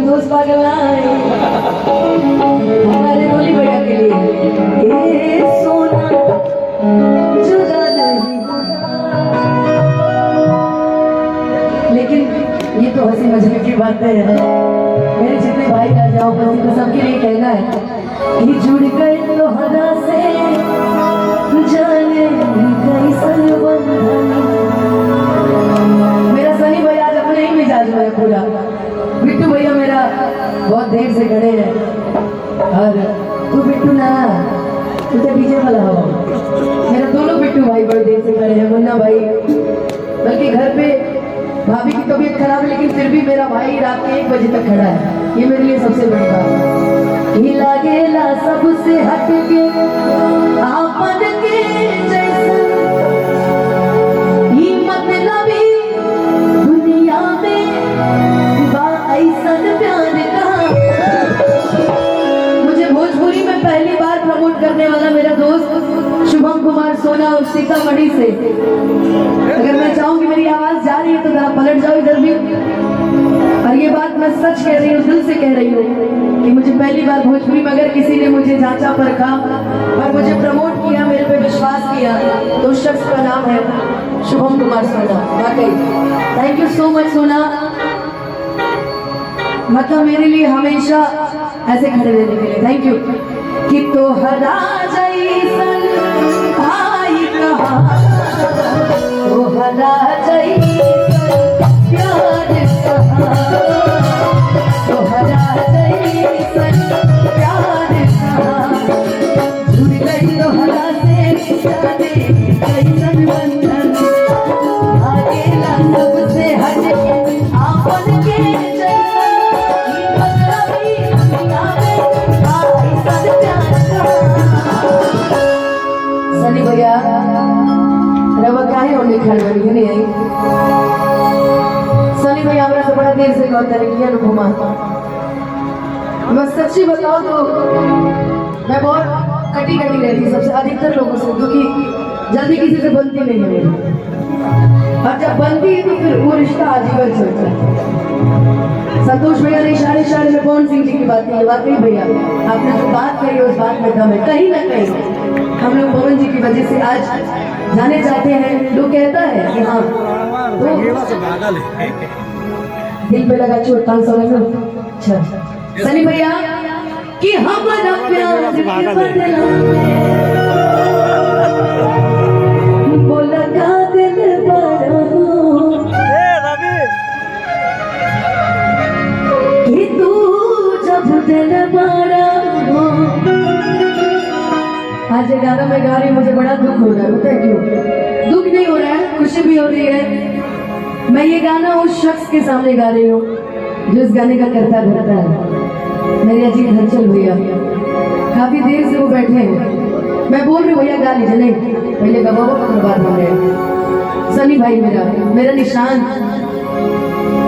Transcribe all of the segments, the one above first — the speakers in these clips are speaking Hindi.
संतोष पागल आए हमारे रोली भैया के लिए ए सोना जुदा नहीं होना। लेकिन ये तो हंसी मजाक की बातें हैं। मेरे जितने भाई का जाओ बस तो सबके लिए कहना है कि जुड़ गए तो हदा से जाने गई सनबंधन। मेरा सनी भैया आज अपने ही मिजाज में है पूरा। बिट्टू भैया मेरा बहुत देर से खड़े हैं और तू बिट्टू ना तू तो डीजे वाला हो। मेरा दोनों बिट्टू भाई बड़े देर से खड़े हैं। मुन्ना भाई बल्कि घर पे भाभी की तबीयत खराब है लेकिन फिर भी मेरा भाई रात के 1 बजे तक खड़ा है। ये मेरे लिए सबसे बड़ी बात है। हिला गेला सबसे हट के आपन के जैसा ही मतलबी दुनिया में ऐसन प्यार का। मुझे भोजपुरी में पहली बार प्रमोट करने वाला मेरा दोस्त शुभम कुमार सोना और सीतामढ़ी से। अगर मैं चाहूँ कि मेरी आवाज जा रही है तो जरा पलट जाओ इधर भी। और ये बात मैं सच कह रही हूँ, दिल से कह रही हूँ कि मुझे पहली बार भोजपुरी में अगर किसी ने मुझे जांचा परखा और मुझे प्रमोट किया, मेरे पे विश्वास किया, तो उस शख्स का नाम है शुभम कुमार सोना। वाकई थैंक यू सो मच सोना। मतलब मेरे लिए हमेशा ऐसे खड़े रहने के लिए थैंक यू। कि तो हरा जैसन भाई कहा तो हरा जैसन प्यार कहा तो हरा जैसन प्यार कहा। जुड़ गई तो हरा से जाने कैसन बंधन। आगेला सबसे हट के आपन के सनी भैया रवा काहे होने खड़ बनी नहीं आई। सनी भैया हमरा से बड़ा देर से कहते रहे किया घुमा। मैं सच्ची बताऊं तो मैं बहुत कटी रहती सबसे अधिकतर लोगों से, क्योंकि जल्दी किसी से बनती नहीं है मेरी। और जब बनती है तो फिर वो रिश्ता आजीवन चलता है। संतोष भैया ने इशारे में पवन सिंह जी की बात की। वाकई भैया आपने जो बात कही उस बात में दम है। कहीं ना कहीं हम लोग पवन जी की वजह से आज जाने जाते हैं। लोग कहता है कि हाँ तो दिल पे लगा चोट 500 में। अच्छा सनी भैया कि हमारा प्यार के बदला बोला का दिल बड़ा कि तू जब दिल बड़ा हो। आज ये गाना मैं गा रही हूँ, मुझे बड़ा दुख हो रहा है। पता है क्यों? दुख नहीं हो रहा है, खुशी भी हो रही है। मैं ये गाना उस शख्स के सामने गा रही हूँ जो इस गाने का करता धरता है, मेरे अजीत हंचल भैया। काफी देर से वो बैठे हैं। मैं बोल रही हूँ भैया गा लीजिए। नहीं पहले गवाओ फिर बात हो रहे। सनी भाई मेरा निशान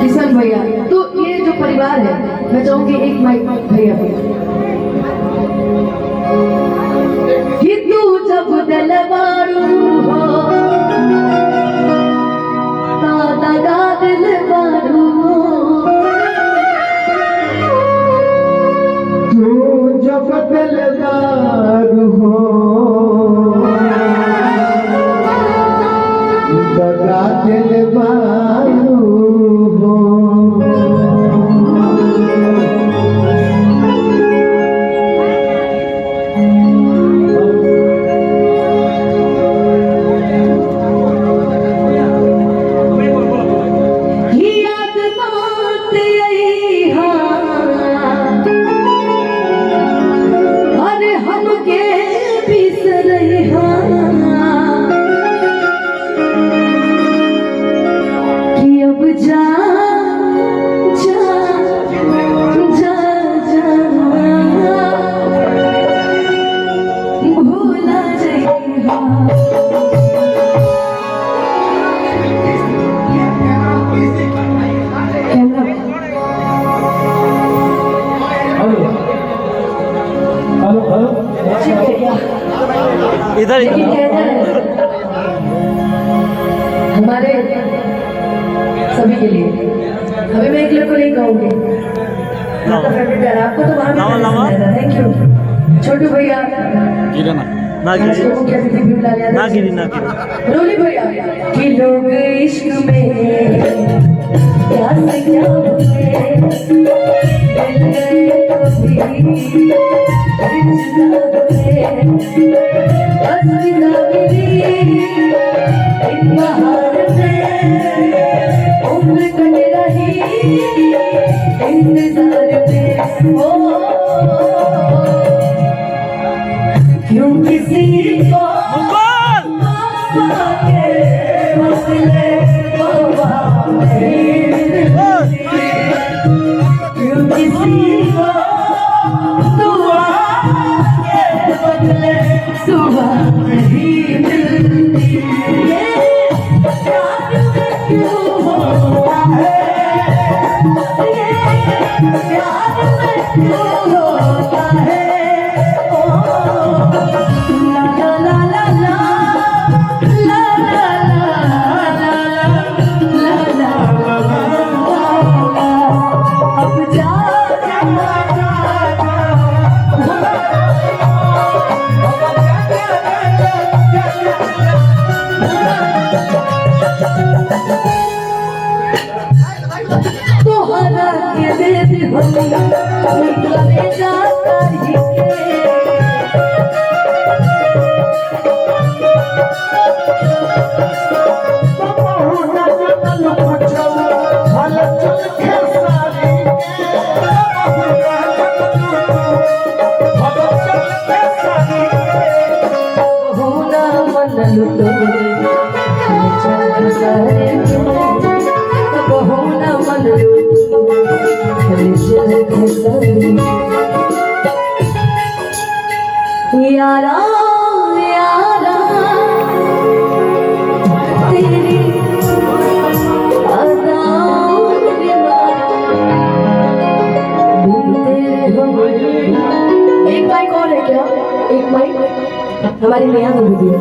किशन भैया। तो ये जो परिवार है मैं चाहूंगी एक माइक भैया कि तू जब दिलवारू हो दगा दिलवारू तू जब दिलवारू हो दगा दिलवारू हो। इधर हमारे सभी के लिए। अभी मैं एक लड़को नहीं कहूंगी, आपका फेवरेट है आपको तो वहाँ लावा, लावा। थैंक यू छोटू भैया गिरना ना आज गिरी के मुख्य अतिथि भीमलाल ना यादव गिरी ना गिरी रोली भैया कि लोग इश्क में क्या से क्या हुए मिल गए कभी रिश्ता हुए असलिया मिली इन बहार में उम्र कट रही इंतजार में हो क्यों किसी को यारा यारा तेरी अदाओं के बिन तेरे हो एक माइक और है क्या एक माइक हमारी नया हो गई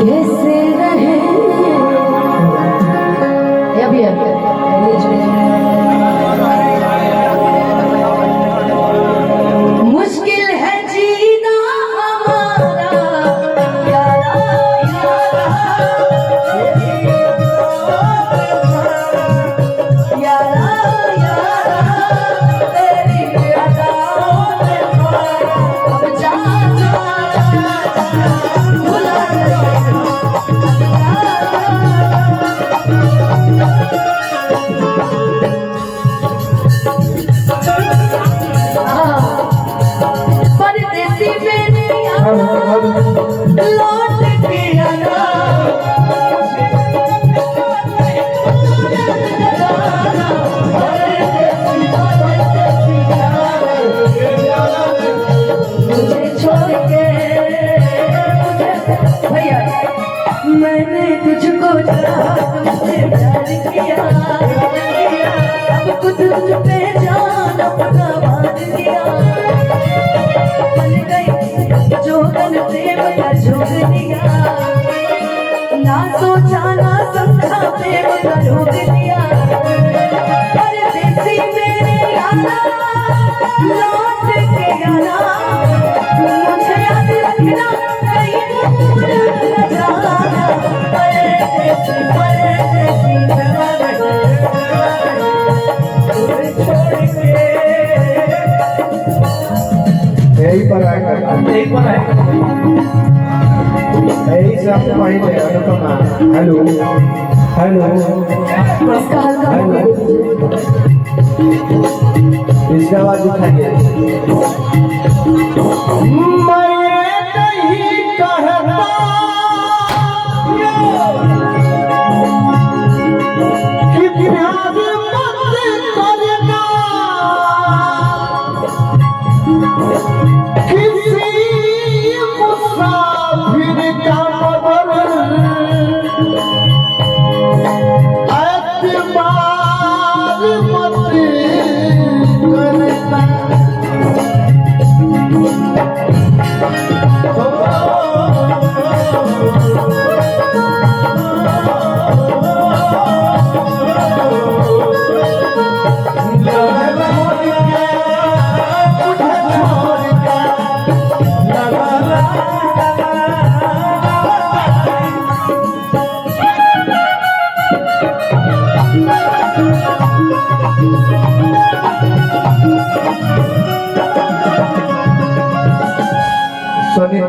कैसे रहे अभी मुश्किल है जीना हमारा यारा यारा यारा यारा तेरी अदाओं ने मारा अब जा भुला परदेसी मेरे लौट के आना मुझे छोड़ के भैया मैंने तुझको चाहा तुमसे प्यार किया सब कुछ तुझ पे जान अपना बांध दिया बन गई जो बन प्रेम का झोंक दिया ना सोचा ना समझा प्रेम का रोक दिया परदेसी मेरे आना लौट के आना मुझे याद रखना कहीं भूल न जाना परदेसी परदेसी यही पर आएगा एक बार है यही से आपको पहले अनुपमा हेलो हेलो इसका हल्का हेलो इसका आवाज उठाइए मैं नहीं कहता कि प्यार मत करना किसी मुसाफिर का मगर एतबार मत करना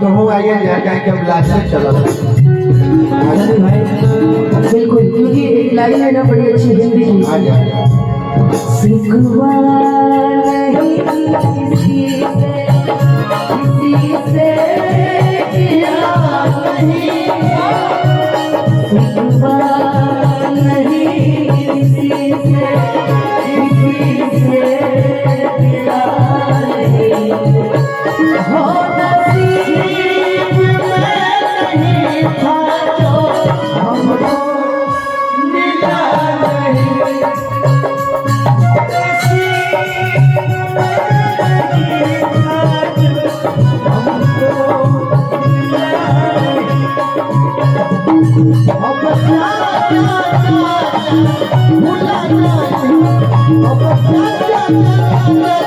कहूँ आइए जाए कि हम लास्ट में चलो अरे भाई बिल्कुल, क्योंकि एक लाइन है ना बड़ी अच्छी हिंदी की, आ जाए सिखवा नहीं किसी से किया नहीं, सिखवा नहीं किसी से किया नहीं, हो नसीब में नहीं था जो हमको मिला नहीं, भूला